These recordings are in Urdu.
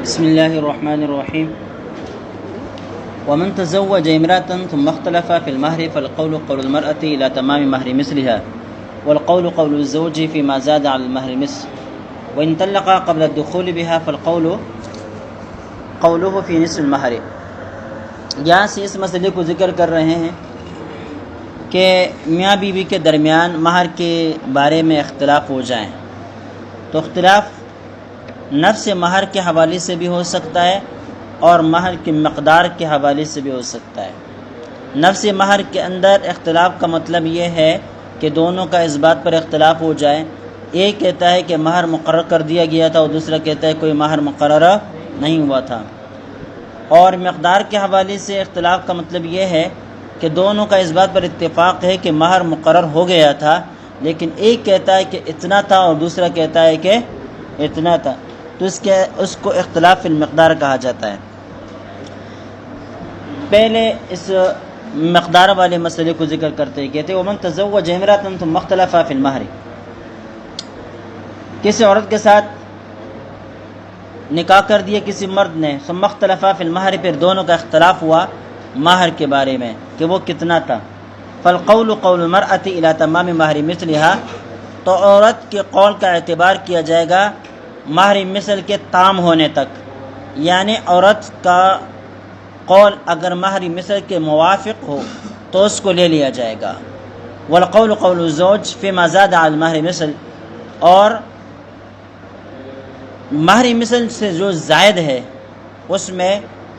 بسم الله الرحمن الرحيم. ومن تزوج امرأة ثم اختلف في المهر فالقول قول المرأة إلى تمام مهر مثلها، والقول قول الزوج فيما زاد على المهر مثل، وإن طلق قبل الدخول بها فالقول قوله في نصف المهر. یہاں سے اس مسئلے کو ذکر کر رہے ہیں کہ میاں بیوی کے درمیان مہر کے بارے میں اختلاف ہو جائیں تو اختلاف نفس مہر کے حوالے سے بھی ہو سکتا ہے اور مہر کی مقدار کے حوالے سے بھی ہو سکتا ہے۔ نفس مہر کے اندر اختلاف کا مطلب یہ ہے کہ دونوں کا اس بات پر اختلاف ہو جائے، ایک کہتا ہے کہ مہر مقرر کر دیا گیا تھا اور دوسرا کہتا ہے کوئی مہر مقرر نہیں ہوا تھا۔ اور مقدار کے حوالے سے اختلاف کا مطلب یہ ہے کہ دونوں کا اس بات پر اتفاق ہے کہ مہر مقرر ہو گیا تھا، لیکن ایک کہتا ہے کہ اتنا تھا اور دوسرا کہتا ہے کہ اتنا تھا، تو اس کو اختلاف فی المقدار کہا جاتا ہے۔ پہلے اس مقدار والے مسئلے کو ذکر کرتے ہیں، کہتے ہیں ومن تزوج امرأة ثم اختلف فی المہر، کسی عورت کے ساتھ نکاح کر دیا کسی مرد نے، ثم اختلف فی المہر، پھر دونوں کا اختلاف ہوا مہر کے بارے میں کہ وہ کتنا تھا، فالقول قول المرأة الی تمام مہر مثلها، تو عورت کے قول کا اعتبار کیا جائے گا مہر مثل کے تام ہونے تک، یعنی عورت کا قول اگر مہر مثل کے موافق ہو تو اس کو لے لیا جائے گا۔ والقول قول الزوج فيما زاد على المہر مثل، اور مہر مثل سے جو زائد ہے اس میں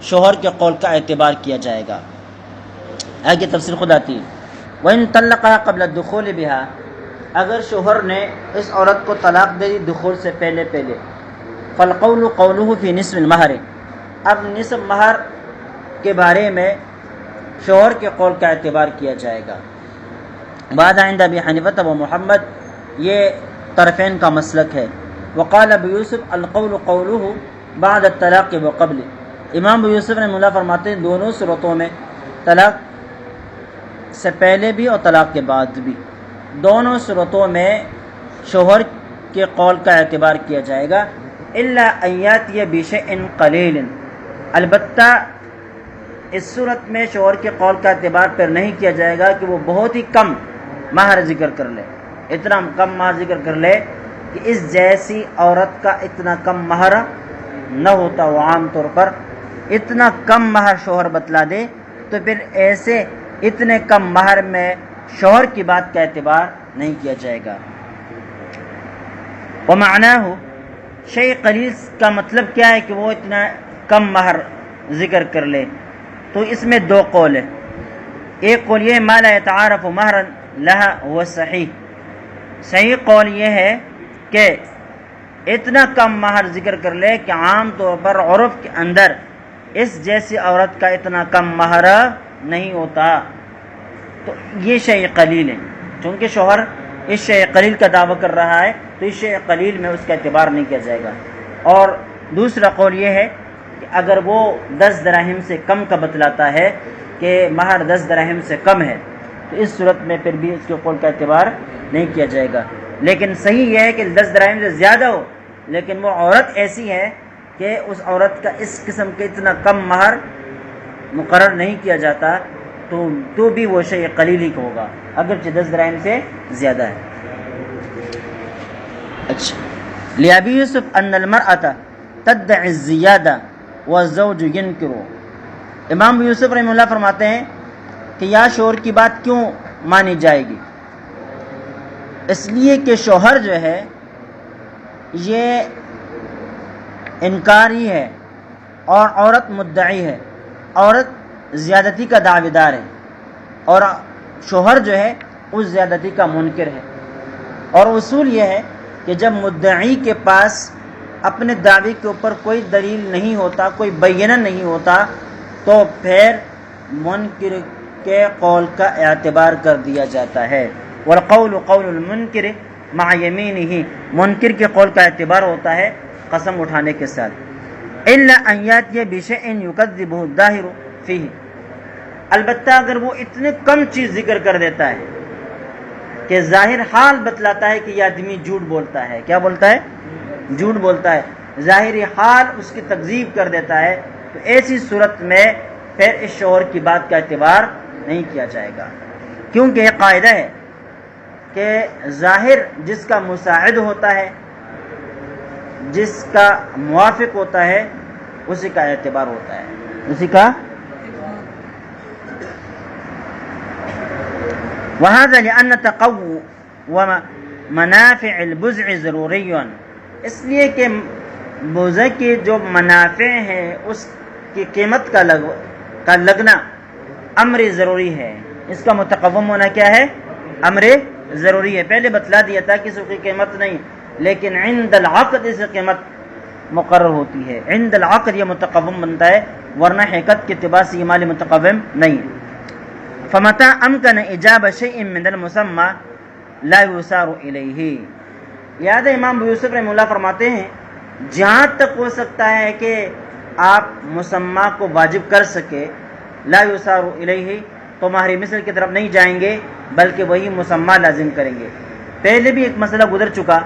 شوہر کے قول کا اعتبار کیا جائے گا۔ آگے تفصیل خود آتی ہے۔ وَإِن طَلَّقَهَا قَبْلَ الدُّخُولِ بِهَا، اگر شوہر نے اس عورت کو طلاق دے دی دخول سے پہلے فالقول قوله فی نصف المہر، اب نصف مہر کے بارے میں شوہر کے قول کا اعتبار کیا جائے گا۔ بعد عند ابی حنیفہ و محمد، یہ طرفین کا مسلک ہے۔ وقال ابو یوسف القول قوله بعد الطلاق وقبل، امام ابو یوسف نے مولا فرماتے ہیں دونوں صورتوں میں، طلاق سے پہلے بھی اور طلاق کے بعد بھی، دونوں صورتوں میں شوہر کے قول کا اعتبار کیا جائے گا۔ الا ان یاتی بشیء قلیل، البتہ اس صورت میں شوہر کے قول کا اعتبار پر نہیں کیا جائے گا کہ وہ بہت ہی کم مہر ذکر کر لے، اتنا کم مہر ذکر کر لے کہ اس جیسی عورت کا اتنا کم مہر نہ ہوتا، وہ عام طور پر اتنا کم مہر شوہر بتلا دے تو پھر ایسے اتنے کم مہر میں شوہر کی بات کا اعتبار نہیں کیا جائے گا۔ ومعناه شیء قلیل کا مطلب کیا ہے کہ وہ اتنا کم مہر ذکر کر لے، تو اس میں دو قول ہے۔ ایک قول یہ ہے ما لا يتعارف مہرا لها هو صحیح، صحیح قول یہ ہے کہ اتنا کم مہر ذکر کر لے کہ عام طور پر عرف کے اندر اس جیسی عورت کا اتنا کم مہر نہیں ہوتا، تو یہ شیء قلیل ہے۔ چونکہ شوہر اس شیء قلیل کا دعویٰ کر رہا ہے تو اس شیء قلیل میں اس کا اعتبار نہیں کیا جائے گا۔ اور دوسرا قول یہ ہے کہ اگر وہ 10 دراہم سے کم کا بتلاتا ہے کہ مہر 10 دراہم سے کم ہے تو اس صورت میں پھر بھی اس کے قول کا اعتبار نہیں کیا جائے گا۔ لیکن صحیح یہ ہے کہ 10 دراہم سے زیادہ ہو لیکن وہ عورت ایسی ہے کہ اس عورت کا اس قسم کے اتنا کم مہر مقرر نہیں کیا جاتا تو بھی وہ شیء قلیل ہی ہوگا، اگرچہ 10 دراہم سے زیادہ ہے۔ اچھا، لأبی یوسف ان المرأة تدعی الزیادہ والزوج ینکر، امام یوسف رحمہ اللہ فرماتے ہیں کہ یا شوہر کی بات کیوں مانی جائے گی؟ اس لیے کہ شوہر جو ہے یہ انکاری ہے اور عورت مدعی ہے، عورت زیادتی کا دعوی دار ہے اور شوہر جو ہے اس زیادتی کا منکر ہے۔ اور اصول یہ ہے کہ جب مدعی کے پاس اپنے دعوی کے اوپر کوئی دلیل نہیں ہوتا، کوئی بینہ نہیں ہوتا، تو پھر منکر کے قول کا اعتبار کر دیا جاتا ہے۔ والقول قول المنکر مع یمینہ، منکر کے قول کا اعتبار ہوتا ہے قسم اٹھانے کے ساتھ۔ الا ان یاتی بشیء یکذبہ الظاہر فیہ، البتہ اگر وہ اتنے کم چیز ذکر کر دیتا ہے کہ ظاہر حال بتلاتا ہے کہ یہ آدمی جھوٹ بولتا ہے، کیا بولتا ہے؟ جھوٹ بولتا ہے، ظاہری حال اس کی تکذیب کر دیتا ہے، تو ایسی صورت میں پھر اس شوہر کی بات کا اعتبار نہیں کیا جائے گا، کیونکہ یہ قاعدہ ہے کہ ظاہر جس کا مساعد ہوتا ہے، جس کا موافق ہوتا ہے، اسی کا اعتبار ہوتا ہے، اسی کا وَهَذَا لِأَنَّ تَقَوُّمَ مَنَافِعِ الْبُزْعِ ضروری، اس لیے کہ بوزہ کی جو منافع ہیں اس کی قیمت کا لگنا امر ضروری ہے، اس کا متقوم ہونا کیا ہے؟ امر ضروری ہے۔ پہلے بتلا دیا تھا کہ اس کی قیمت نہیں، لیکن عند العقد اس کی قیمت مقرر ہوتی ہے، عند العقد یہ متقوم بنتا ہے، ورنہ حقیقت کے اعتبار سے یہ مال متقوم نہیں ہے۔ فمتى امکن ایجاب شیء من المسمى لا یسار الیہ، یاد ہے امام ابو یوسف رحمہ اللہ فرماتے ہیں جہاں تک ہو سکتا ہے کہ آپ مسمى کو واجب کر سکے، لا یسار الیہ، تو مہر مثل کی طرف نہیں جائیں گے بلکہ وہی مسمى لازم کریں گے۔ پہلے بھی ایک مسئلہ گزر چکا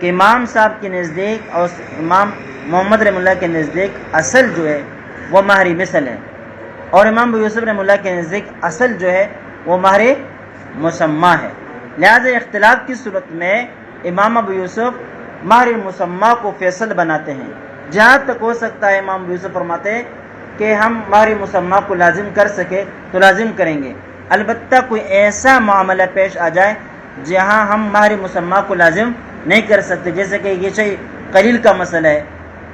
کہ امام صاحب کے نزدیک اور امام محمد رحمہ اللہ کے نزدیک اصل جو ہے وہ مہر مثل ہے، اور امام ابو یوسف رحمہ اللہ کے نزدیک اصل جو ہے وہ مہر مسمى ہے۔ لہذا اختلاف کی صورت میں امام ابو یوسف مہر مسمى کو فیصل بناتے ہیں۔ جہاں تک ہو سکتا ہے امام ابو یوسف فرماتے ہیں کہ ہم مہر مسمى کو لازم کر سکے تو لازم کریں گے، البتہ کوئی ایسا معاملہ پیش آ جائے جہاں ہم مہر مسمى کو لازم نہیں کر سکتے، جیسے کہ یہ شیء قلیل کا مسئلہ ہے،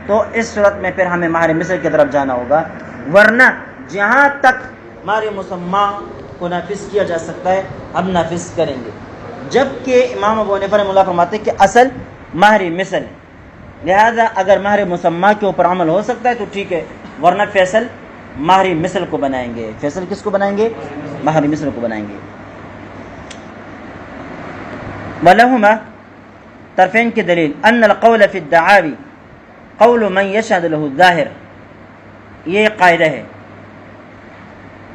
تو اس صورت میں پھر ہمیں مہر مثل کی طرف جانا ہوگا، ورنہ جہاں تک مہر مسمى کو نافذ کیا جا سکتا ہے ہم نافذ کریں گے، جبکہ امام ابو حنیفہ رحمہ اللہ فرماتے ہیں کہ اصل مہر مثل ہے، لہذا اگر مہر مسمى کے اوپر عمل ہو سکتا ہے تو ٹھیک ہے، ورنہ فیصل مہر مثل کو بنائیں گے۔ فیصل کس کو بنائیں گے؟ مہر مثل کو بنائیں گے۔ وَلَهُمَا، طرفین کی دلیل، ان القول فی الدعاوی قول من یشہد له الظاہر، یہ قاعدہ ہے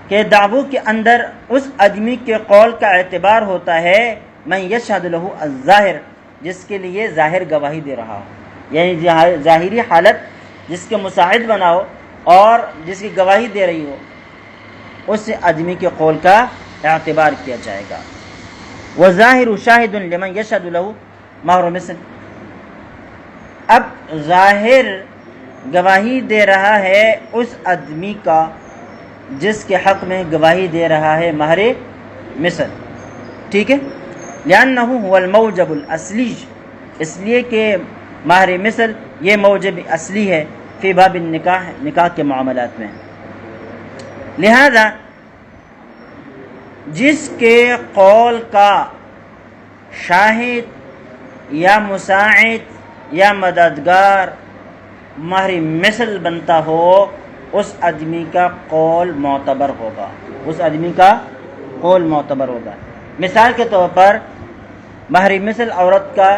کہ دعووں کے اندر اس آدمی کے قول کا اعتبار ہوتا ہے من یشہد له الظاہر، جس کے لیے ظاہر گواہی دے رہا ہو، یعنی ظاہری حالت جس کے مساعد بنا ہو اور جس کی گواہی دے رہی ہو، اس آدمی کے قول کا اعتبار کیا جائے گا۔ وظاہر شاہد لمن یشہد له مہر مثل، اب ظاہر گواہی دے رہا ہے اس آدمی کا جس کے حق میں گواہی دے رہا ہے مہر مثل، ٹھیک ہے، لأنہ هو الموجب الاصلی، اس لیے کہ مہر مثل یہ موجب اصلی ہے فی باب النکاح، نکاح کے معاملات میں، لہذا جس کے قول کا شاہد یا مساعد یا مددگار مہر مثل بنتا ہو اس آدمی کا قول معتبر ہوگا، اس آدمی کا قول معتبر ہوگا۔ مثال کے طور پر مہر مثل عورت کا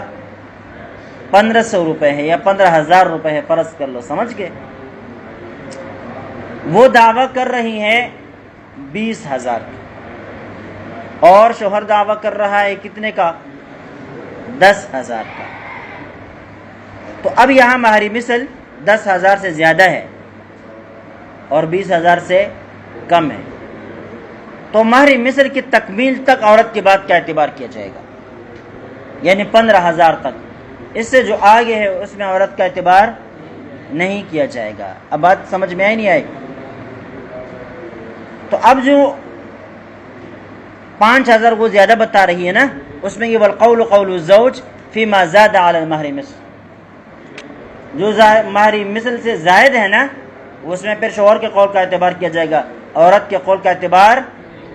1500 روپے ہے یا 15,000 روپے ہے، فرض کر لو، سمجھ گئے، وہ دعویٰ کر رہی ہے 20,000 کا، اور شوہر دعویٰ کر رہا ہے کتنے کا؟ 10,000 کا، تو اب یہاں مہر مثل 10,000 سے زیادہ ہے اور 20,000 سے کم ہے، تو مہر مثل کی تکمیل تک عورت کی بات کا اعتبار کیا جائے گا، یعنی 15,000 تک، اس سے جو آگے ہے اس میں عورت کا اعتبار نہیں کیا جائے گا۔ اب بات سمجھ میں آئی نہیں آئی؟ تو اب جو 5,000 کو زیادہ بتا رہی ہے نا، اس میں یہ والقول قول الزوج فیما زاد علی المہر مثل، جو مہر مثل سے زائد ہے نا اس میں پھر شوہر کے قول کا اعتبار کیا جائے گا، عورت کے قول کا اعتبار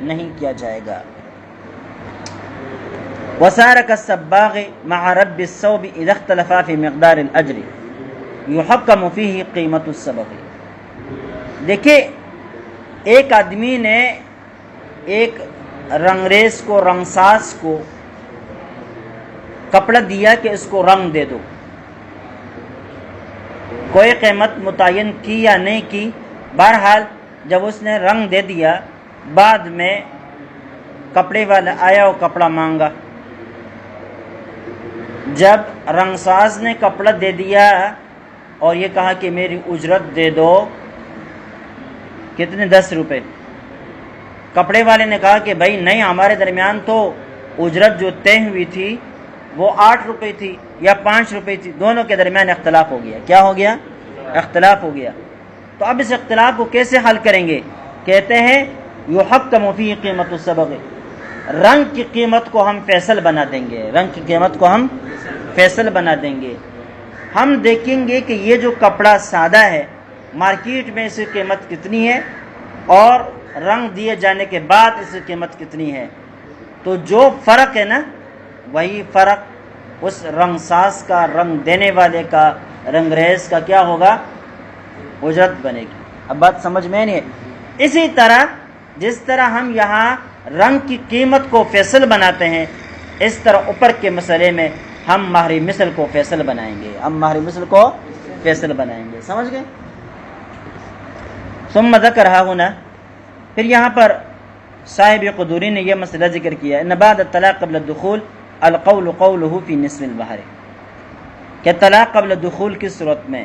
نہیں کیا جائے گا۔ وَسَارَ كَالسَّبَّاغِ مَعَ رَبِّ الثَّوْبِ إِذَا اخْتَلَفَا فِي مِقْدَارِ الْأَجْرِ يُحَكَّمُ فِيهِ قِيمَةُ السَّبَغِ، دیکھیں ایک آدمی نے ایک رنگریز کو، رنگساز کو کپڑا دیا کہ اس کو رنگ دے دو، کوئی قیمت متعین کی یا نہیں کی، بہرحال جب اس نے رنگ دے دیا، بعد میں کپڑے والا آیا اور کپڑا مانگا، جب رنگ ساز نے کپڑا دے دیا اور یہ کہا کہ میری اجرت دے دو کتنے 10 روپے. کپڑے والے نے کہا کہ بھائی نہیں، ہمارے درمیان تو اجرت جو طے ہوئی تھی وہ 8 روپے تھی یا 5 روپے تھی، دونوں کے درمیان اختلاف ہو گیا. کیا ہو گیا؟ اختلاف ہو گیا. تو اب اس اختلاف کو کیسے حل کریں گے؟ کہتے ہیں یحکم فی قیمت السبغ، رنگ کی قیمت کو ہم فیصل بنا دیں گے. رنگ کی قیمت کو ہم فیصل بنا دیں گے. ہم دیکھیں گے کہ یہ جو کپڑا سادہ ہے مارکیٹ میں اس کی قیمت کتنی ہے اور رنگ دیے جانے کے بعد اس کی قیمت کتنی ہے. تو جو فرق ہے نا، وہی فرق اس رنگ ساز کا، رنگ دینے والے کا، رنگ ریز کا کیا ہوگا؟ اجرت بنے گی. اب بات سمجھ میں نہیں ہے؟ اسی طرح جس طرح ہم یہاں رنگ کی قیمت کو فیصل بناتے ہیں، اس طرح اوپر کے مسئلے میں ہم مہر مثل کو فیصل بنائیں گے. ہم مہر مثل کو فیصل بنائیں گے. سمجھ گئے؟ ثم ذکر ہاہنا، پھر یہاں پر صاحب قدوری نے یہ مسئلہ ذکر کیا ان بعد الطلاق قبل الدخول القول قوله فی نصف المہر، کہ طلاق قبل الدخول کی صورت میں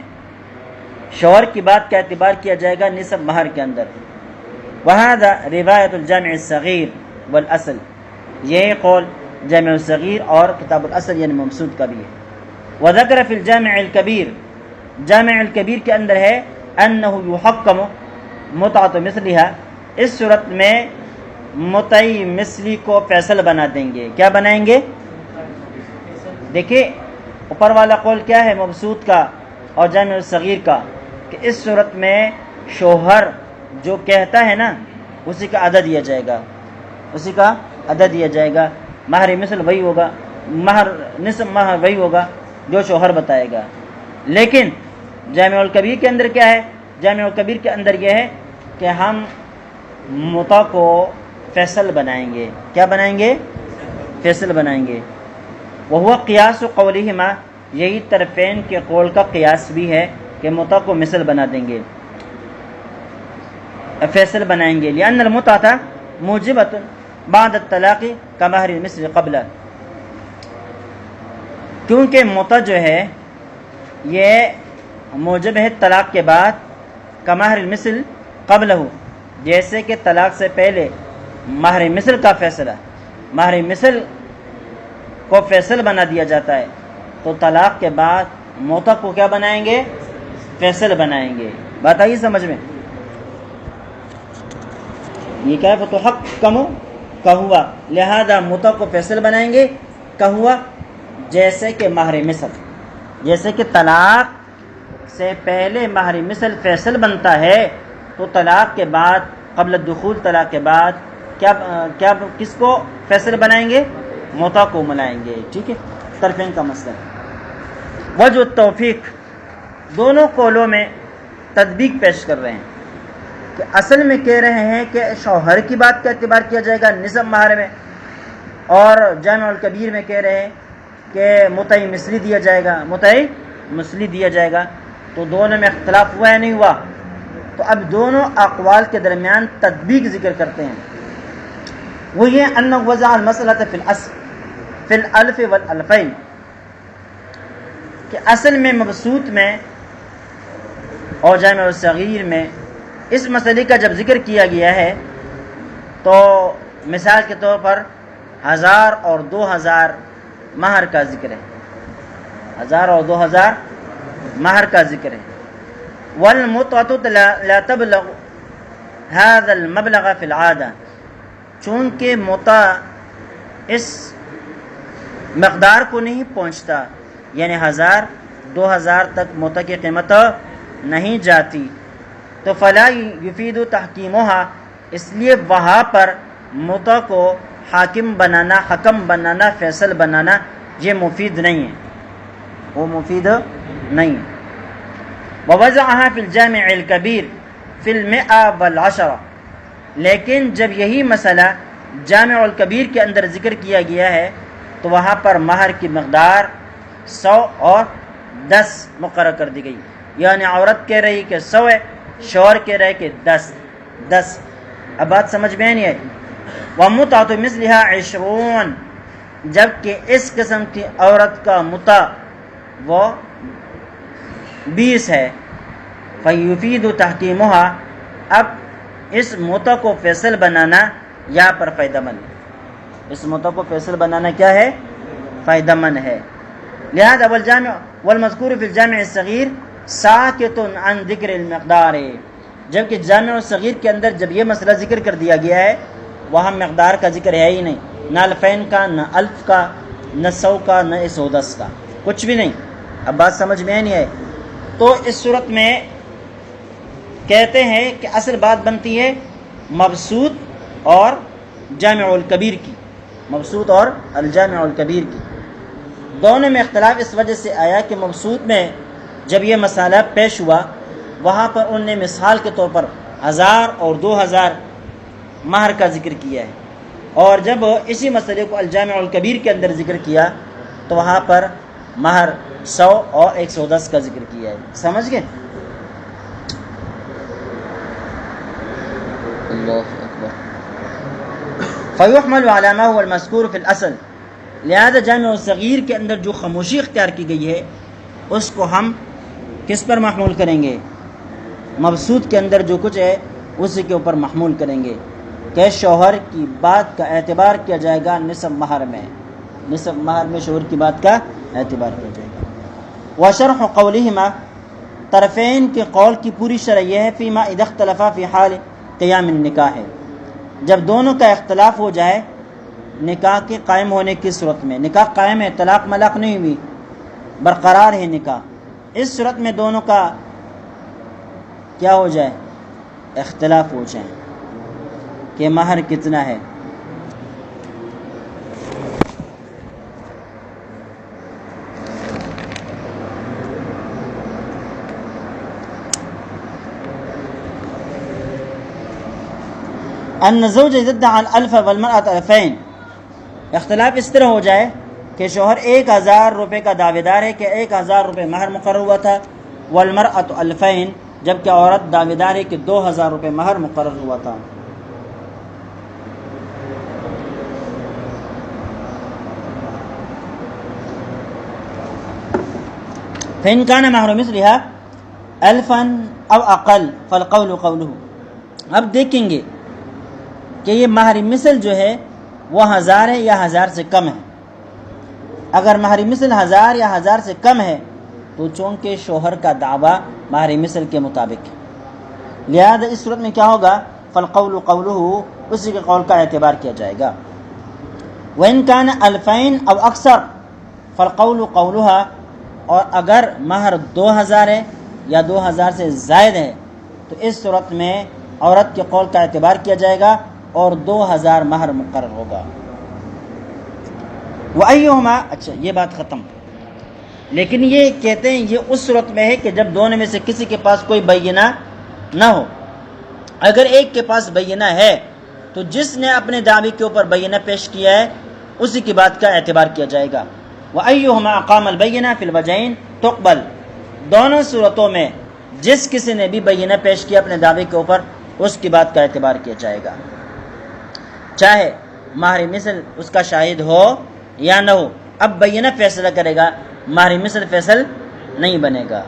شوہر کی بات کا اعتبار کیا جائے گا نصف مہر کے اندر. وہذا روایت الجامع الصغیر والاصل، یہ قول جامع الصغیر اور کتاب الاصل یعنی ممسود کا بھی ہے. وذکر فی الجامع الکبیر، جامع الکبیر کے اندر ہے انہ یحکم متعۃ مثلھا، اس صورت میں متعی مثلی کو فیصل بنا دیں گے. کیا بنائیں گے؟ دیکھیں اوپر والا قول کیا ہے مبسوط کا اور جامع الصغیر کا، کہ اس صورت میں شوہر جو کہتا ہے نا اسی کا ادا دیا جائے گا، اسی کا ادا دیا جائے گا. مہر مثل وہی ہوگا، مہر نصف مہر وہی ہوگا جو شوہر بتائے گا. لیکن جامع الکبیر کے اندر کیا ہے؟ جامع الکبیر کے اندر یہ ہے کہ ہم متع کو فیصل بنائیں گے. کیا بنائیں گے؟ فیصل بنائیں گے. وہو قیاس قولہما، یہی طرفین کے قول کا قیاس بھی ہے کہ متع کو مثل بنا دیں گے، فیصل بنائیں گے. لأن المتعۃ موجبۃ بعد الطلاق کمہر المثل قبل، کیونکہ متع جو ہے یہ موجب ہے طلاق کے بعد کمہر المثل قبلہ، جیسے کہ طلاق سے پہلے مہر مثل کا فیصلہ، مہر مثل کو فیصل بنا دیا جاتا ہے، تو طلاق کے بعد متع کو کیا بنائیں گے؟ فیصل بنائیں گے. بات آئی سمجھ میں؟ یہ کیا ہے؟ فتحکم کا ہوا، لہذا متع کو فیصل بنائیں گے کا ہوا، جیسے کہ مہر مثل، جیسے کہ طلاق سے پہلے مہر مثل فیصل بنتا ہے، تو طلاق کے بعد قبل الدخول طلاق کے بعد کیا کس کو فیصل بنائیں گے؟ متع کو بنائیں گے. ٹھیک ہے، طرفین کا مسئلہ. وجہ التوفیق، دونوں قولوں میں تطبیق پیش کر رہے ہیں کہ اصل میں کہہ رہے ہیں کہ شوہر کی بات کا اعتبار کیا جائے گا نصف مہر میں، اور جامع الکبیر میں کہہ رہے ہیں کہ متعی مثلی دیا جائے گا، متعی مثلی دیا جائے گا. تو دونوں میں اختلاف ہوا ہے نہیں ہوا؟ تو اب دونوں اقوال کے درمیان تطبیق ذکر کرتے ہیں. وہ یہ ان وضع المسئلہ فی الاصل فی الالف والالفین، کہ اصل میں مبسوط میں اور جامع الصغیر میں اس مسئلے کا جب ذکر کیا گیا ہے تو مثال کے طور پر 1000 اور 2000 مہر کا ذکر ہے، 1000 اور 2000 مہر کا ذکر ہے. والمتعۃ لا تبلغ هذا المبلغ فی العادہ، چونکہ متع اس مقدار کو نہیں پہنچتا، یعنی 1000 2000 تک متع کی قیمت نہیں جاتی، تو فلا یفید تحکیمها، اس لیے وہاں پر متع کو حاکم بنانا، حکم بنانا، فیصل بنانا یہ مفید نہیں ہے، وہ مفید نہیں ہے. ووضعها فی الجامع الکبیر فی 110، لیکن جب یہی مسئلہ جامع الکبیر کے اندر ذکر کیا گیا ہے تو وہاں پر مہر کی مقدار 100 اور 10 مقرر کر دی گئی، یعنی عورت کہہ رہی کہ 100 ہے، شوہر کہہ رہے کہ 10. اب بات سمجھ میں نہیں آئی؟ ومتعۃ مثلها 20، جبکہ اس قسم کی عورت کا متع وہ 20 ہے، فیفید تحکیمہا، اب اس متع کو فیصل بنانا یہاں پر فائدہ مند ہے، اس متع کو فیصل بنانا کیا ہے؟ فائدہ مند ہے۔ لہذا والجامع والمذکور فی الجامع الصغیر ساکت عن ذکر المقدار، جبکہ جامع الصغیر کے اندر جب یہ مسئلہ ذکر کر دیا گیا ہے وہاں مقدار کا ذکر ہے ہی نہیں، نہ الفین کا، نہ الف کا، نہ 100 کا، نہ 110 کا، کچھ بھی نہیں۔ اب بات سمجھ میں نہیں ہے؟ تو اس صورت میں کہتے ہیں کہ اصل بات بنتی ہے مبسوط اور جامع الکبیر کی، مبسوط اور الجامع الکبیر کی۔ دونوں میں اختلاف اس وجہ سے آیا کہ مبسوط میں جب یہ مسئلہ پیش ہوا وہاں پر انہوں نے مثال کے طور پر 1000 اور 2000 مہر کا ذکر کیا ہے، اور جب اسی مسئلے کو الجامع الکبیر کے اندر ذکر کیا تو وہاں پر مہر 100 اور 110 کا ذکر کیا ہے۔ سمجھ گئے؟ اللہ اکبر۔ فیحمل علی ما هو المذکور فی الاصل، لہذا جامع الصغیر کے اندر جو خاموشی اختیار کی گئی ہے اس کو ہم کس پر محمول کریں گے؟ مبسوط کے اندر جو کچھ ہے اسی کے اوپر محمول کریں گے کہ شوہر کی بات کا اعتبار کیا جائے گا نصف مہر میں، نصف مہر میں شوہر کی بات کا اعتبار کیا جائے گا۔ وشرح قولہما، طرفین کے قول کی پوری شرح یہ ہے فیما اذا اختلفا فی حال قیام النکاح، ہے جب دونوں کا اختلاف ہو جائے نکاح کے قائم ہونے کی صورت میں، نکاح قائم ہے، طلاق ملاق نہیں ہوئی، برقرار ہے نکاح، اس صورت میں دونوں کا کیا ہو جائے؟ اختلاف ہو جائے کہ مہر کتنا ہے۔ ان الزوج اذا ادعى الالف والمرأة الفین، اختلاف اس طرح ہو جائے کہ شوہر 1000 روپے کا دعوے دار ہے کہ 1000 روپے مہر مقرر ہوا تھا، والمرأة الفین، جبکہ عورت دعوے دار ہے کہ 2000 روپے مہر مقرر ہوا تھا۔ فإن كان مہر مثلها ألفا أو أقل فالقول قوله، اب دیکھیں گے کہ یہ مہر مثل جو ہے وہ 1000 ہے یا 1000 سے کم ہے۔ اگر مہر مثل 1000 یا 1000 سے کم ہے تو چونکہ شوہر کا دعویٰ مہر مثل کے مطابق ہے، لہذا اس صورت میں کیا ہوگا؟ فالقول قوله، اسی کے قول کا اعتبار کیا جائے گا۔ وإن كان 2000 أو أكثر فالقول قولها، اور اگر مہر 2000 ہے یا 2000 سے زائد ہے تو اس صورت میں عورت کے قول کا اعتبار کیا جائے گا اور 2000 مہر مقرر ہوگا۔ وَأَيُّهُمَا، اچھا یہ بات ختم، لیکن یہ کہتے ہیں یہ اس صورت میں ہے کہ جب دونوں میں سے کسی کے پاس کوئی بینہ نہ ہو۔ اگر ایک کے پاس بینہ ہے تو جس نے اپنے دعوی کے اوپر بینہ پیش کیا ہے اسی کی بات کا اعتبار کیا جائے گا۔ وَأَيُّهُمَا أَقَامَ الْبَيِّنَةَ فِي الْوَجْهَيْنِ تُقْبَلُ، دونوں صورتوں میں جس کسی نے بھی بینہ پیش کیا اپنے دعوے کے اوپر اس کی بات کا اعتبار کیا جائے گا، چاہے مہر مثل اس کا شاہد ہو یا نہ ہو۔ اب بینہ فیصلہ کرے گا، مہر مثل فیصل نہیں بنے گا۔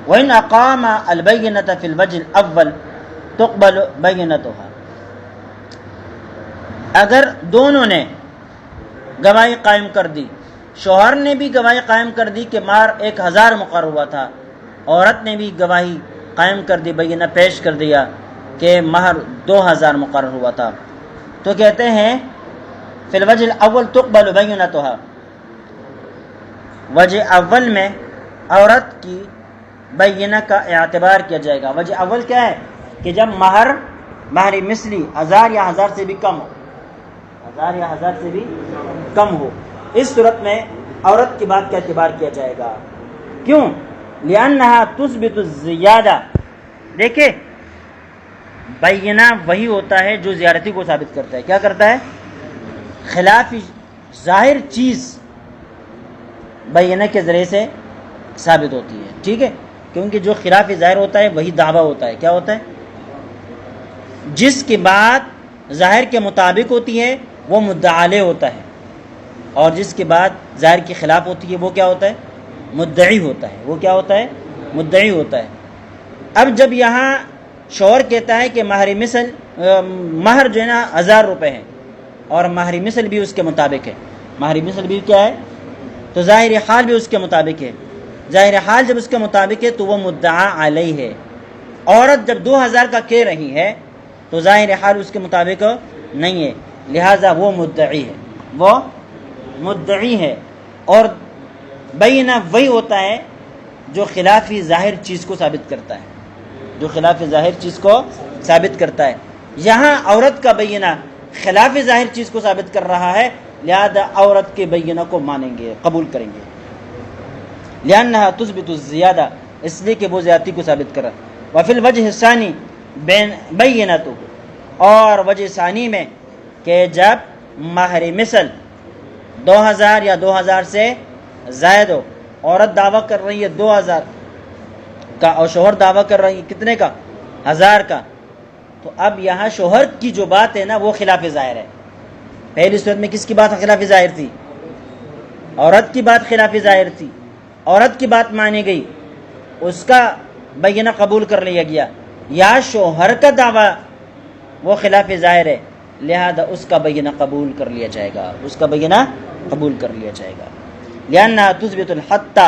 وَإِنْ أَقَامَ الْبَيِّنَةَ فِي الْوَجْهِ الْأَوَّلِ تُقْبَلُ بَيِّنَتُهَا، اگر دونوں نے گواہی قائم کر دی، شوہر نے بھی گواہی قائم کر دی کہ مہر 1000 مقرر ہوا تھا، عورت نے بھی گواہی قائم کر دی، بینہ پیش کر دیا کہ مہر 2000 مقرر ہوا تھا، تو کہتے ہیں فی الوجہ الاول تقبل بینتها، وجہ اول میں عورت کی بینہ کا اعتبار کیا جائے گا۔ وجہ اول کیا ہے؟ کہ جب مہر مثلی 1000 یا 1000 سے بھی کم ہو، 1000 یا 1000 سے بھی کم ہو، اس صورت میں عورت کی بات کا اعتبار کیا جائے گا۔ کیوں؟ لأنها تثبت الزیادہ، دیکھیں بینہ وہی ہوتا ہے جو زیادتی کو ثابت کرتا ہے۔ کیا کرتا ہے؟ خلاف ظاہر چیز بینہ کے ذریعے سے ثابت ہوتی ہے، ٹھیک ہے؟ کیونکہ جو خلاف ظاہر ہوتا ہے وہی دعویٰ ہوتا ہے۔ کیا ہوتا ہے؟ جس کی بات ظاہر کے مطابق ہوتی ہے وہ مدعا علیہ ہوتا ہے، اور جس کی بات ظاہر کے خلاف ہوتی ہے وہ کیا ہوتا ہے؟ مدعی ہوتا ہے۔ وہ کیا ہوتا ہے؟ مدعی ہوتا ہے۔ اب جب یہاں شوہر کہتا ہے کہ مہر مثل مہر جو ہے نا 1000 روپے ہے اور مہر مثل بھی اس کے مطابق ہے، مہر مثل بھی کیا ہے تو ظاہر حال بھی اس کے مطابق ہے، ظاہر حال جب اس کے مطابق ہے تو وہ مدعا علیہ ہے۔ عورت جب 2000 کا کہہ رہی ہے تو ظاہر حال اس کے مطابق نہیں ہے، لہٰذا وہ مدعی ہے، وہ مدعی ہے۔ اور بینہ وہی ہوتا ہے جو خلاف ظاہر چیز کو ثابت کرتا ہے، جو خلاف ظاہر چیز کو ثابت کرتا ہے۔ یہاں عورت کا بینہ خلاف ظاہر چیز کو ثابت کر رہا ہے، لہذا عورت کے بینہ کو مانیں گے، قبول کریں گے، لأنها تثبت الزیادہ، اس لیے کہ وہ زیادتی کو ثابت کر رہا ہے۔ وفی الوجہ الثانی بینۃ، اور وجہ ثانی میں کہ جب مہر مثل 2000 یا 2000 سے زائد ہو، عورت دعویٰ کر رہی ہے 2000 کا اور شوہر دعویٰ کر رہی ہے کتنے کا 1000 کا، تو اب یہاں شوہر کی جو بات ہے نا وہ خلاف ظاہر ہے۔ پہلی صورت میں کس کی بات خلاف ظاہر تھی؟ عورت کی بات خلاف ظاہر تھی، عورت کی بات مانی گئی، اس کا بینہ قبول کر لیا گیا۔ یا شوہر کا دعویٰ وہ خلاف ظاہر ہے، لہذا اس کا بینہ قبول کر لیا جائے گا، اس کا بینہ قبول کر لیا جائے گا۔ لأنها تثبت الحتّ،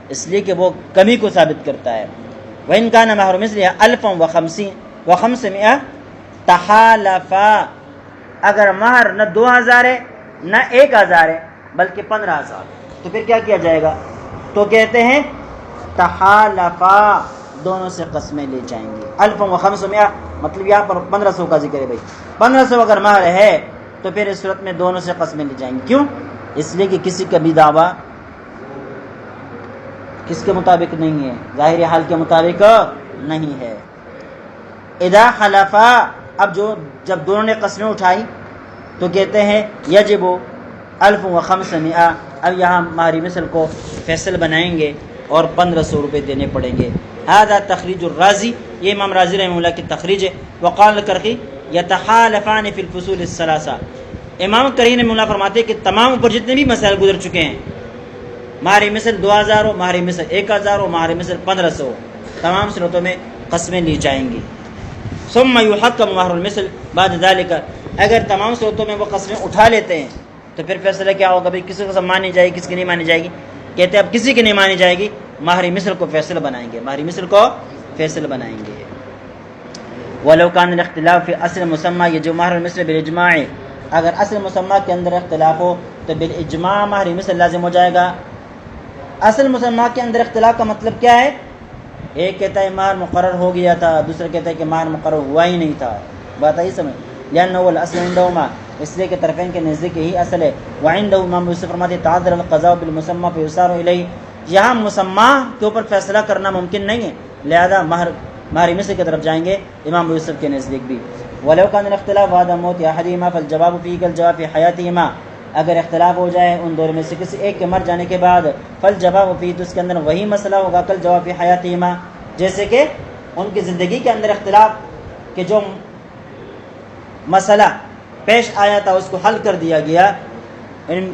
اس لیے کہ وہ کمی کو ثابت کرتا ہے۔ وإن كان مہر مثلها 1500 تحالفا، اگر مہر نہ 2000 ہے نہ 1000 ہے بلکہ 15000، تو پھر کیا کیا جائے گا؟ تو کہتے ہیں تحالفا، دونوں سے قسمیں لے جائیں گے۔ 1500 مطلب یہاں پر 1500 کا ذکر ہے بھائی، 1500 اگر مہر ہے تو پھر اس صورت میں دونوں سے قسمیں لی جائیں گی۔ کیوں؟ اس لیے کہ کسی کا بھی دعویٰ کس کے مطابق نہیں ہے، ظاہر حال کے مطابق نہیں ہے۔ اذا حلفا، اب جب دونوں نے قسمیں اٹھائی تو کہتے ہیں یجب 1500، اب یہاں مہر مثل کو فیصل بنائیں گے اور 1500 روپے دینے پڑیں گے۔ هذا تخریج الرازی، یہ امام رازی رحمہ اللہ کی تخریج ہے۔ وقال الکرخی یتحالفان فی الفصول الثلاثہ، امام کرخی رحمہ اللہ فرماتے ہیں کہ تمام اوپر جتنے بھی مسائل گزر چکے ہیں، مہر مثل 2000 ہو، مہر مثل 1000 ہو، مہر مثل 1500 ہو، تمام صورتوں میں قسمیں لی جائیں گی۔ ثم یحکم مہر المثل بعد ذلك، اگر تمام صورتوں میں وہ قسمیں اٹھا لیتے ہیں تو پھر فیصلہ کیا ہوگا بھائی، کسی کو قسم مانی جائے گی، کس کی نہیں مانی جائے گی؟ کہتے ہیں اب کسی کی نہیں مانی جائے گی، مہر مثل کو فیصل بنائیں گے، مہر مثل کو فیصل بنائیں گے۔ ولو کان الاختلاف فی اصل مسمى یجب مہر المثل بالاجماع، اگر اصل مسمى کے اندر اختلاف ہو تو بالاجماع مہر مثل لازم ہو جائے گا۔ اصل مسمى کے اندر اختلاف کا مطلب کیا ہے؟ ایک کہتا ہے مہر مقرر ہو گیا تھا، دوسرا کہتا ہے کہ مہر مقرر ہوا ہی نہیں تھا، بات آئی سمجھ؟ لأنه الاصل عندهما، اس لیے کہ طرفین کے نزدیک یہی اصل ہے۔ وعنده امام یوسف فرماتے ہیں تعذر القضاء بالمسمى فيسار الیہ، یہاں مسمى کے اوپر فیصلہ کرنا ممکن نہیں ہے، لہذا مہر مثل کی طرف جائیں گے امام یوسف کے نزدیک بھی۔ ولو كان الاختلاف بعد موت احدهما فالجواب فيه كالجواب في حياتهما، اگر اختلاف ہو جائے ان دونوں میں سے کسی ایک کے مر جانے کے بعد، فالجواب فيه، تو اس کے اندر وہی مسئلہ ہوگا كالجواب في حياتهما، جیسے کہ ان کی زندگی کے اندر اختلاف کہ جو مسئلہ پیش آیا تھا اس کو حل کر دیا گیا،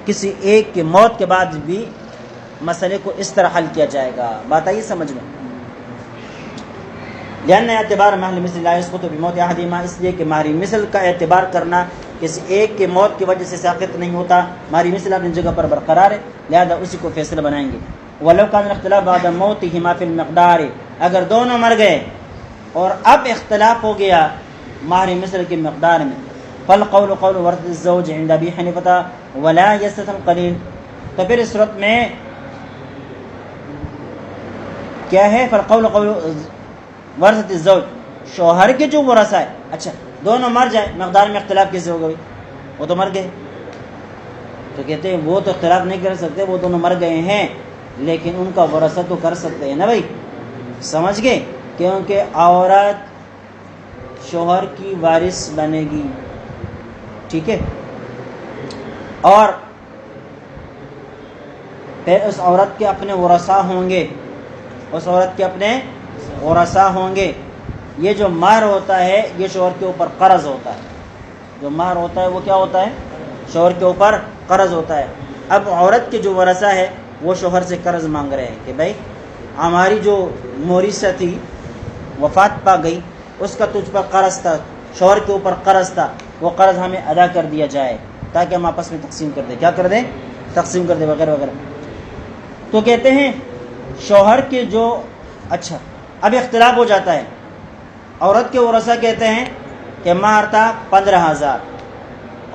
کسی ایک کے موت کے بعد بھی مسئلے کو اس طرح حل کیا جائے گا۔ بات آئی سمجھ میں؟ لأن اعتبار مہر مثل لا يسقط بموت احدهما، اس لیے کہ مہر مثل کا اعتبار کرنا کسی ایک کے موت کی وجہ سے ساقط نہیں ہوتا، مہر مثل اپنی جگہ پر برقرار ہے، لہذا اسی کو فیصلہ بنائیں گے۔ ولو كان الاختلاف بعد موتهما في المقدار، اگر دونوں مر گئے اور اب اختلاف ہو گیا مہر مثل کی مقدار میں، فالقول قول ورث الزوج عند ابي حنیفہ ولا يستثنى القليل، تو پھر اس صورت میں کیا ہے؟ فالقول قول ورثت الزوج، شوہر کے جو ورثہ ہے، اچھا دونوں مر جائے، مقدار میں اختلاف کیسے ہو گئی؟ وہ تو مر گئے، تو کہتے ہیں وہ تو اختلاف نہیں کر سکتے، وہ دونوں مر گئے ہیں، لیکن ان کا ورثہ تو کر سکتے ہیں نا بھائی، سمجھ گئے؟ کیونکہ عورت شوہر کی وارث بنے گی، ٹھیک ہے، اور پھر اس عورت کے اپنے ورثاء ہوں گے، اس عورت کے اپنے ورثاء ہوں گے۔ یہ جو مہر ہوتا ہے یہ شوہر کے اوپر قرض ہوتا ہے، جو مہر ہوتا ہے وہ کیا ہوتا ہے؟ شوہر کے اوپر قرض ہوتا ہے۔ اب عورت کے جو ورثاء ہے وہ شوہر سے قرض مانگ رہے ہیں کہ بھائی ہماری جو موریثہ تھی وفات پا گئی، اس کا تجھ پر قرض تھا، شوہر کے اوپر قرض تھا، وہ قرض ہمیں ادا کر دیا جائے تاکہ ہم آپس میں تقسیم کر دیں۔ کیا کر دیں؟ تقسیم کر دیں وغیرہ وغیرہ۔ تو کہتے ہیں شوہر کے جو اچھا اب اختلاف ہو جاتا ہے، عورت کے ورثہ کہتے ہیں کہ مہر تھا 15,000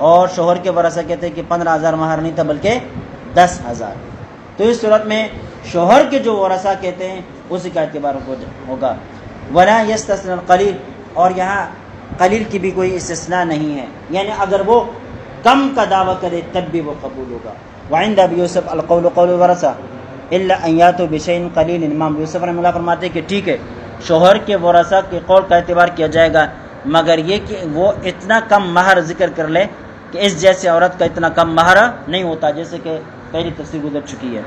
اور شوہر کے ورثہ کہتے ہیں کہ 15,000 مہر نہیں تھا بلکہ 10,000۔ تو اس صورت میں شوہر کے جو ورثہ کہتے ہیں اسی کا اعتبار ہوگا۔ ولا یستثنی القلیل، اور یہاں قلیل کی بھی کوئی استثناء نہیں ہے، یعنی اگر وہ کم کا دعویٰ کرے تب بھی وہ قبول ہوگا۔ وعند ابی یوسف القول قول الورثہ الا ان یاتوا بشیء قلیل، امام یوسف رحمہ اللہ فرماتے ہیں کہ ٹھیک ہے شوہر کے ورثہ کے قول کا اعتبار کیا جائے گا، مگر یہ کہ وہ اتنا کم مہر ذکر کر لے کہ اس جیسے عورت کا اتنا کم مہر نہیں ہوتا، جیسے کہ پہلی تفسیر گزر چکی ہے۔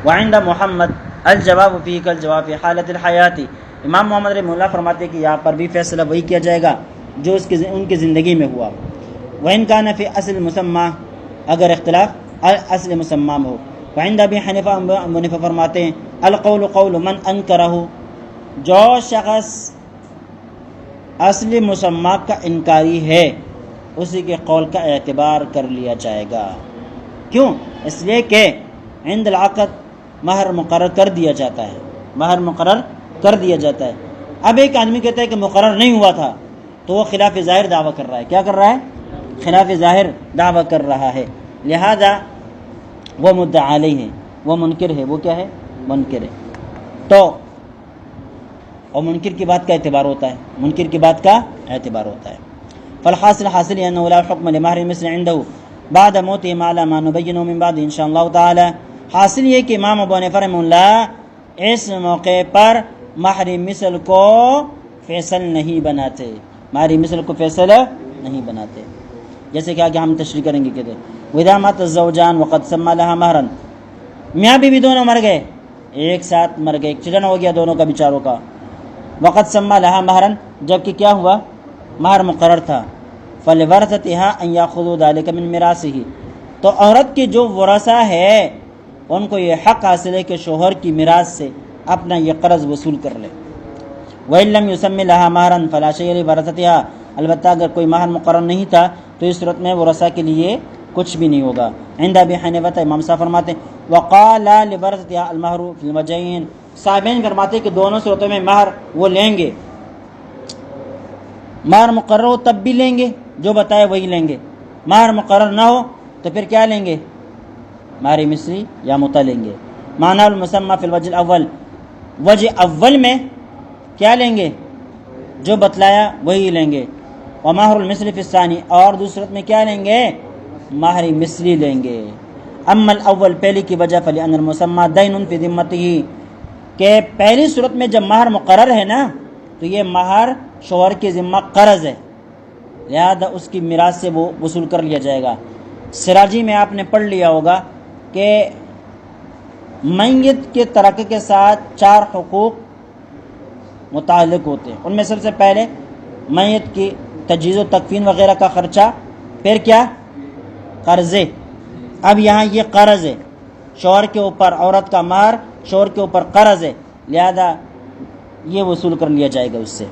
وعند محمد الجواب فی کالجواب فی حالت الحیات، امام محمد رحمہ اللہ فرماتے ہیں کہ یہاں پر بھی فیصلہ وہی کیا جائے گا جو ان کی زندگی میں ہوا۔ وَإِنْ كَانَ فِي اصل مسمى، اگر اختلاف اصل مسمى میں ہو۔ وعند ابی حنیفہ، ابو حنیفہ فرماتے ہیں القول قول من انکرہ، جو شخص اصل مسمى کا انکاری ہے اسی کے قول کا اعتبار کر لیا جائے گا۔ کیوں؟ اس لیے کہ عند العقد مہر مقرر کر دیا جاتا ہے، مہر مقرر کر دیا جاتا ہے۔ اب ایک آدمی کہتا ہے کہ مقرر نہیں ہوا تھا تو وہ خلاف ظاہر دعویٰ کر رہا ہے۔ کیا کر رہا ہے؟ خلاف ظاہر دعویٰ کر رہا ہے، لہذا وہ مدعا علیہ ہے، وہ منکر ہے۔ وہ کیا ہے؟ منکر ہے۔ تو اور منکر کی بات کا اعتبار ہوتا ہے، منکر کی بات کا اعتبار ہوتا ہے۔ فالحاصل حاصل انه لا حکم لمہر مثل عنده بعد موته ما لا ما نبینه من بعد ان شاء اللہ تعالی۔ حاصل یہ کہ امام ابو حنیفہ رحمہ اللہ اس موقع پر مہر مثل کو فیصل نہیں بناتے، مہر مثل کو فیصل نہیں بناتے، جیسے کہ آگے ہم تشریح کریں گے۔ کہتے وَإِذَا مَاتَ الزَّوْجَانِ وَقَدْ سَمَّى لَهَا مَهْرًا، میاں بیوی دونوں مر گئے، ایک ساتھ مر گئے، ایکسیڈنٹ ہو گیا دونوں کا بیچاروں کا۔ وَقَدْ سَمَّى لَهَا مَهْرًا، جبکہ کیا ہوا؟ مہر مقرر تھا۔ فَلِوَرَثَتِهَا أَن يَأْخُذُوا ذَلِكَ مِن مِّرَاثِهِ، تو عورت کے جو ورثہ ہے ان کو یہ حق حاصل ہے کہ شوہر کی میراث سے اپنا یہ قرض وصول کر لے۔ وَإِن لَّمْ يُسَمِّ لَهَا مَهْرًا فَلَا شَيْءَ لِوَرَثَتِهَا، البتہ اگر کوئی مہر مقرر نہیں تھا تو اس صورت میں ورثہ کے لیے کچھ بھی نہیں ہوگا۔ عند ابی حنیفہ، امام صاحب فرماتے ہیں وقال لورثتها المہر فی الوجہین، صاحبین فرماتے ہیں کہ دونوں صورتوں میں مہر وہ لیں گے، مہر مقرر ہو تب بھی لیں گے، جو بتائے وہی لیں گے، مہر مقرر نہ ہو تو پھر کیا لیں گے؟ مہر مثلی یا متع لیں گے۔ معنی المسمى فی الوجہ الاول، وجہ اول میں کیا لیں گے؟ جو بتلایا وہی لیں گے۔ ومہر المثل فی الثانی، اور دوسرت میں کیا لیں گے؟ مہر مثلی لیں گے۔ اما الاول، پہلی کی وجہ فلأن المسمى دین فی ذمته، کہ پہلی صورت میں جب مہر مقرر ہے نا تو یہ مہر شوہر کے ذمہ قرض ہے، لہذا اس کی میراث سے وہ وصول کر لیا جائے گا۔ سراجی میں آپ نے پڑھ لیا ہوگا کہ میت کے ترکے کے ساتھ 4 حقوق متعلق ہوتے ہیں، ان میں سب سے پہلے میت کی تجہیز و تکفین وغیرہ کا خرچہ، پھر کیا؟ قرضے۔ اب یہاں یہ قرض ہے شوہر کے اوپر، عورت کا مہر شوہر کے اوپر قرض ہے، لہذا یہ وصول کر لیا جائے گا اس سے۔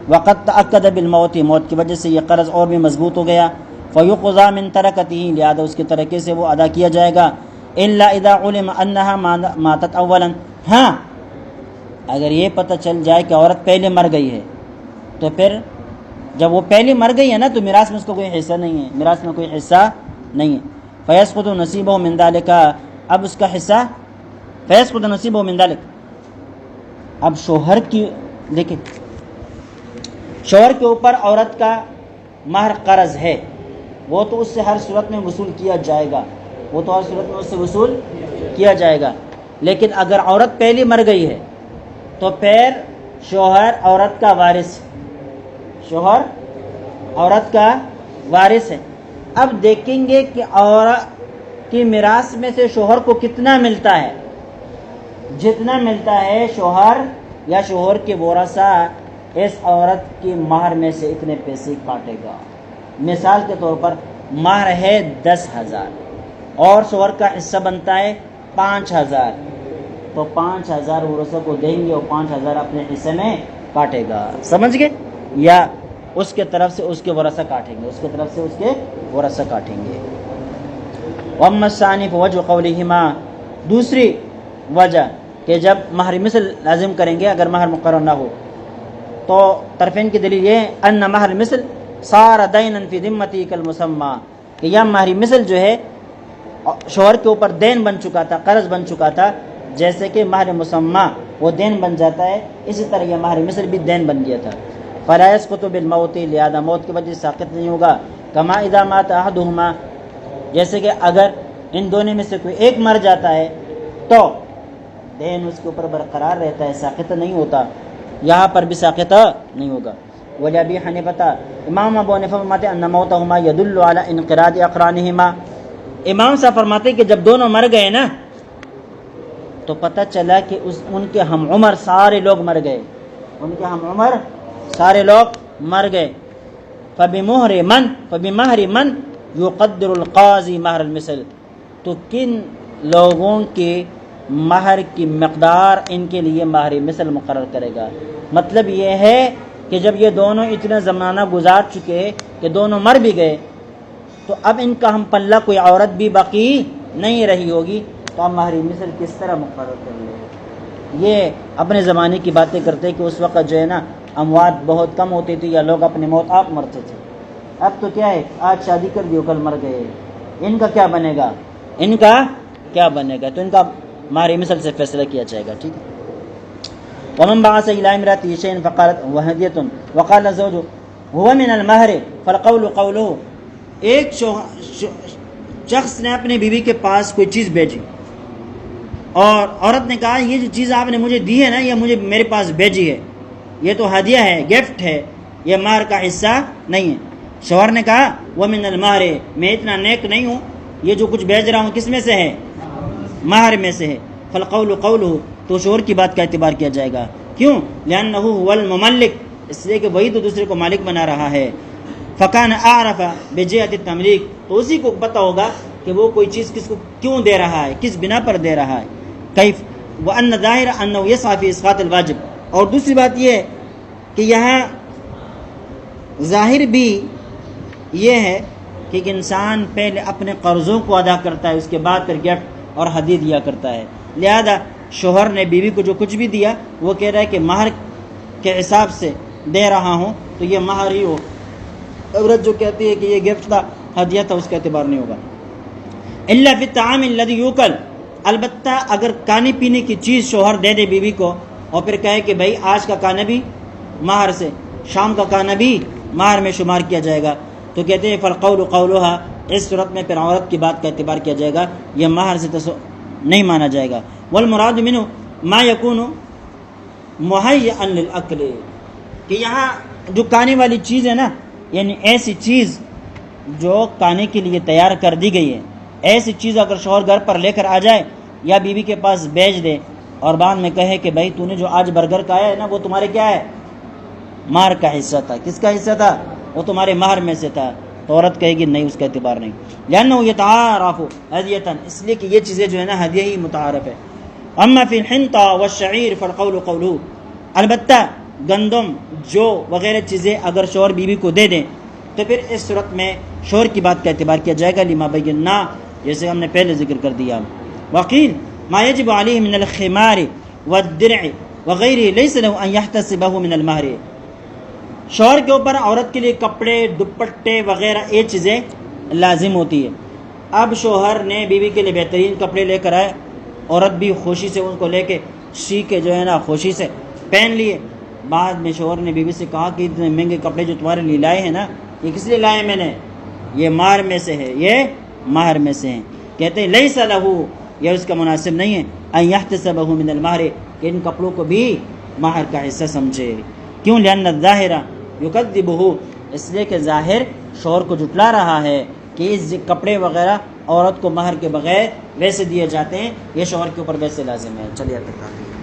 وقت تأکد بالموت، موت کی وجہ سے یہ قرض اور بھی مضبوط ہو گیا۔ فیقضی من ترکتہ، لہذا اس کے ترکے سے وہ ادا کیا جائے گا۔ الا اذا علم انها ماتت اولا، ہاں اگر یہ پتہ چل جائے کہ عورت پہلے مر گئی ہے تو پھر جب وہ پہلے مر گئی ہے نا تو میراث میں اس کو کوئی حصہ نہیں ہے، میراث میں کوئی حصہ نہیں ہے۔ فیسقط نصیبہ من ذلک، اب اس کا حصہ فیسقط نصیبہ من ذلک، اب شوہر کی دیکھیں، شوہر کے اوپر عورت کا مہر قرض ہے، وہ تو اس سے ہر صورت میں وصول کیا جائے گا، وہ تو ہر صورت میں اس سے وصول کیا جائے گا، لیکن اگر عورت پہلی مر گئی ہے تو پھر شوہر عورت کا وارث، شوہر عورت کا وارث ہے۔ اب دیکھیں گے کہ عورت کی میراث میں سے شوہر کو کتنا ملتا ہے، جتنا ملتا ہے شوہر یا شوہر کے ورثہ اس عورت کی مہر میں سے اتنے پیسے کاٹے گا۔ مثال کے طور پر مہر ہے 10,000 اور شوہر کا حصہ بنتا ہے 5,000، تو 5000 ورثہ کو دیں گے اور 5000 اپنے حصے میں کاٹے گا. سمجھ گئے؟ یا اس کے طرف سے اس کے ورثہ کاٹیں گے، اس کے طرف سے اس کے ورثہ کاٹیں گے. وَأَمَّا الثَّانِي فَوَجْهُ قَوْلِهِمَا، دوسری وجہ کہ جب مہر مثل لازم کریں گے اگر مہر مقرر نہ ہو تو طرفین کی دلیل یہ ہے ان مہر مثل صار دینا فی ذمتی کالمسمى، کہ یہ مہر مثل جو ہے شوہر کے اوپر دین بن چکا تھا، قرض بن چکا تھا، جیسے کہ مہر مسمى وہ دین بن جاتا ہے، اسی طرح یہ مہر مثل بھی دین بن گیا تھا. فلا يسقط بالموت، لہذا موت کی وجہ سے ساقط نہیں ہوگا. کما اذا مات احدهما، جیسے کہ اگر ان دونوں میں سے کوئی ایک مر جاتا ہے تو دین اس کے اوپر برقرار رہتا ہے، ساقط نہیں ہوتا. یہاں پر بھی ساقط نہیں ہوگا. ولی ابی حنیفہ، امام ابو حنیفہ فرماتے ان موتهما يدل على انقراض اقرانهما. امام صاحب فرماتے کہ جب دونوں مر گئے نا تو پتہ چلا کہ ان کے ہم عمر سارے لوگ مر گئے، ان کے ہم عمر سارے لوگ مر گئے. فبمہر من یقدر القاضی مہر المثل، تو کن لوگوں کے مہر کی مقدار ان کے لیے مہر مثل مقرر کرے گا. مطلب یہ ہے کہ جب یہ دونوں اتنا زمانہ گزار چکے کہ دونوں مر بھی گئے تو اب ان کا ہم پلہ کوئی عورت بھی باقی نہیں رہی ہوگی، تو اب مہر مثل کس طرح مقرر کر لے. یہ اپنے زمانے کی باتیں کرتے کہ اس وقت جو ہے نا اموات بہت کم ہوتی تھی یا لوگ اپنی موت آپ مرتے تھے. اب تو کیا ہے، آج شادی کر دی کل مر گئے، ان کا کیا بنے گا، ان کا کیا بنے گا؟ تو ان کا مہر مثل سے فیصلہ کیا جائے گا. ٹھیک ہے. ومن بعث الى امراته شيئا فقالت وهديه وقال الزوج هو من المهر فالقول قوله، ایک شخص نے اپنے بیوی کے پاس کوئی چیز بھیجی اور عورت نے کہا یہ جو چیز آپ نے مجھے دی ہے نا، یہ مجھے میرے پاس بھیجی ہے، یہ تو ہدیہ ہے، گفٹ ہے، یہ مہر کا حصہ نہیں ہے. شوہر نے کہا ومن المہر، میں اتنا نیک نہیں ہوں، یہ جو کچھ بھیج رہا ہوں کس میں سے ہے؟ مہر میں سے ہے. فالقول قوله، تو شوہر کی بات کا اعتبار کیا جائے گا. کیوں؟ لأنه هو المملک، اس لیے کہ وہی تو دوسرے کو مالک بنا رہا ہے. فکان اعرف بجهة التملیک، تو اسی کو پتہ ہوگا کہ وہ کوئی چیز کس کو کیوں دے رہا ہے، کس بنا پر دے رہا ہے. کیف وان ظاہر انه يسعى في اسقاط الواجب، اور دوسری بات یہ ہے کہ یہاں ظاہر بھی یہ ہے کہ ایک انسان پہلے اپنے قرضوں کو ادا کرتا ہے، اس کے بعد پھر گفٹ اور ہدیہ دیا کرتا ہے. لہذا شوہر نے بیوی کو جو کچھ بھی دیا وہ کہہ رہا ہے کہ مہر کے حساب سے دے رہا ہوں تو یہ مہر ہی ہو. عورت جو کہتی ہے کہ یہ گفٹ تھا، ہدیہ تھا، اس کا اعتبار نہیں ہوگا. الا فی الطعام الذی یوکل، البتہ اگر کھانے پینے کی چیز شوہر دے دے بیوی کو اور پھر کہے کہ بھائی آج کا کھانا بھی مہر سے، شام کا کھانا بھی مہر میں شمار کیا جائے گا، تو کہتے ہیں فالقول قولها، اس صورت میں پھر عورت کی بات کا اعتبار کیا جائے گا، یہ مہر سے نہیں مانا جائے گا. والمراد منه ما يكون مهيئا للاكل، کہ یہاں جو کھانے والی چیز ہے نا، یعنی ایسی چیز جو کھانے کے لیے تیار کر دی گئی ہے، ایسی چیز اگر شوہر گھر پر لے کر آ جائے یا بیوی کے پاس بیچ دے اور بعد میں کہے کہ بھائی تو نے جو آج برگر کھایا ہے نا وہ تمہارے کیا ہے، مہر کا حصہ تھا. کس کا حصہ تھا؟ وہ تمہارے مہر میں سے تھا. تو عورت کہے گی نہیں، اس کا اعتبار نہیں. لأنه يتعارف هدیۃ، اس لیے کہ یہ چیزیں جو ہے نا ہدیہ ہی متعارف ہے. اما فی الحنطہ والشعیر فالقول قولہ، البتہ گندم جو وغیرہ چیزیں اگر شوہر بیوی کو دے دیں تو پھر اس صورت میں شوہر کی بات کا اعتبار کیا جائے گا. لما بینا، جیسے ہم نے پہلے ذکر کر دیا. وقیل ما یجب علیہ من الخمار والدرع وغیرہ لیس له ان یحتسبہ من المہر، شوہر کے اوپر عورت کے لیے کپڑے، دوپٹے وغیرہ یہ چیزیں لازم ہوتی ہے. اب شوہر نے بیوی کے لیے بہترین کپڑے لے کر آئے، عورت بھی خوشی سے ان کو لے کے سی کے جو ہے نا خوشی سے پہن لیے. بعد میں شوہر نے بیوی سے کہا کہ اتنے مہنگے کپڑے جو تمہارے لیے لائے ہیں نا، یہ کس لیے لائے میں نے؟ یہ مہر میں سے ہے، یہ مہر میں سے ہیں. کہتے ہیں لیس لہ، یہ اس کا مناسب نہیں ہے ان یحتسبہ من المہر، کہ ان کپڑوں کو بھی مہر کا حصہ سمجھے. کیوں؟ لأن الظاہر یکذبہ، اس لیے کہ ظاہر شوہر کو جھٹلا رہا ہے کہ اس کپڑے وغیرہ عورت کو مہر کے بغیر ویسے دیے جاتے ہیں، یہ شوہر کے اوپر ویسے لازم ہے. چلیے